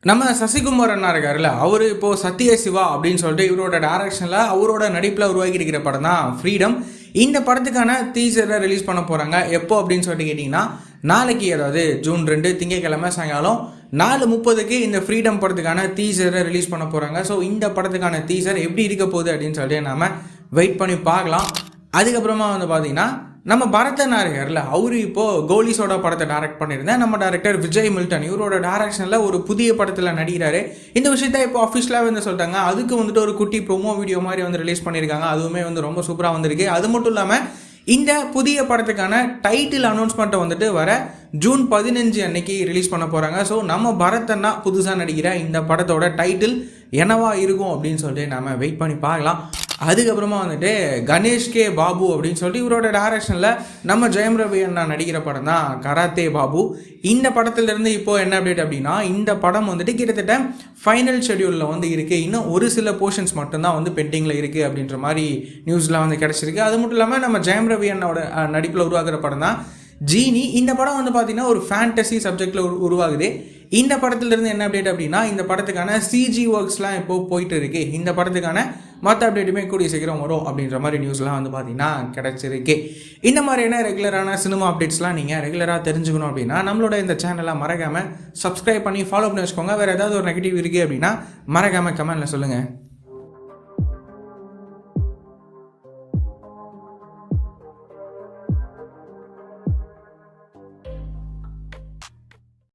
நம்ம சசிகுமார் அண்ணா இருக்காருல்ல, அவரு இப்போ சத்ய சிவா அப்படின்னு சொல்லிட்டு இவரோட டைரக்ஷன்ல அவரோட நடிப்பில் உருவாக்கி இருக்கிற படம் தான் ஃப்ரீடம். இந்த படத்துக்கான டீசரை ரிலீஸ் பண்ண போறாங்க. எப்போ அப்படின்னு சொல்லிட்டு கேட்டிங்கன்னா, நாளைக்கு, அதாவது ஜூன் 2 திங்கட்கிழமை சாயங்காலம் 4:30க்கு இந்த ஃப்ரீடம் படத்துக்கான டீசரை ரிலீஸ் பண்ண போறாங்க. ஸோ இந்த படத்துக்கான டீசர் எப்படி இருக்க போகுது அப்படின்னு சொல்லிட்டு நாம வெயிட் பண்ணி பார்க்கலாம். அதுக்கப்புறமா வந்து பார்த்தீங்கன்னா, நம்ம பரதன் இருக்கார்ல, அவரு இப்போது கோலிஸோட படத்தை டைரக்ட் பண்ணியிருந்தேன். நம்ம டைரக்டர் விஜய் மில்டன் இவரோட டைரக்ஷனில் ஒரு புதிய படத்தில் நடிக்கிறாரு. இந்த விஷயத்த இப்போ அஃபிஷியலாக வந்து சொல்லிட்டாங்க. அதுக்கு வந்துட்டு ஒரு குட்டி ப்ரோமோ வீடியோ மாதிரி வந்து ரிலீஸ் பண்ணியிருக்காங்க. அதுவுமே வந்து ரொம்ப சூப்பராக வந்திருக்கு. அது மட்டும் இல்லாமல் இந்த புதிய படத்துக்கான டைட்டில் அனௌன்ஸ்மெண்ட்டை வந்துட்டு வர ஜூன் 15 அன்னைக்கு ரிலீஸ் பண்ண போகிறாங்க. ஸோ நம்ம பரதன்னா புதுசாக நடிக்கிற இந்த படத்தோட டைட்டில் என்னவா இருக்கும் அப்படின்னு சொல்லிட்டு நம்ம வெயிட் பண்ணி பார்க்கலாம். அதுக்கப்புறமா வந்துட்டு கணேஷ் கே பாபு அப்படின்னு சொல்லிட்டு இவரோட டைரக்ஷனில் நம்ம ஜெயம் ரவி அண்ணா நடிக்கிற படம் தான் கராத்தே பாபு. இந்த படத்துலேருந்து இப்போது என்ன அப்டேட் அப்படின்னா, இந்த படம் வந்துட்டு கிட்டத்தட்ட ஃபைனல் ஷெடியூலில் வந்து இருக்குது. இன்னும் ஒரு சில போர்ஷன்ஸ் மட்டும்தான் வந்து பெண்டிங்கில் இருக்குது அப்படின்ற மாதிரி நியூஸ்லாம் வந்து கிடச்சிருக்கு. அது மட்டும் இல்லாமல் நம்ம ஜெயம் ரவி அண்ணாவோட நடிப்பில் உருவாக்குற படம் தான் ஜீனி. இந்த படம் வந்து பார்த்திங்கன்னா ஒரு ஃபேண்டசி சப்ஜெக்டில் உருவாகுது. இந்த படத்துலேருந்து என்ன அப்டேட் அப்படின்னா, இந்த படத்துக்கான சிஜி ஒர்க்ஸ்லாம் இப்போது போயிட்டு இருக்கு. இந்த படத்துக்கான மற்ற அப்டேட்டுமே கூடிய சீக்கிரம் வரும் அப்படின்ற மாதிரி நியூஸ்லாம் வந்து பார்த்திங்கன்னா கிடச்சிருக்கு. இந்த மாதிரியான ரெகுலரான சினிமா அப்டேட்ஸ்லாம் நீங்கள் ரெகுலராக தெரிஞ்சுக்கணும் அப்படின்னா நம்மளோட இந்த சேனலை மறக்காமல் சப்ஸ்கிரைப் பண்ணி ஃபாலோ பண்ணி வச்சுக்கோங்க. வேறு ஏதாவது ஒரு நெகட்டிவ் இருக்குது அப்படின்னா மறக்காமல் கமெண்ட்டில் சொல்லுங்கள்.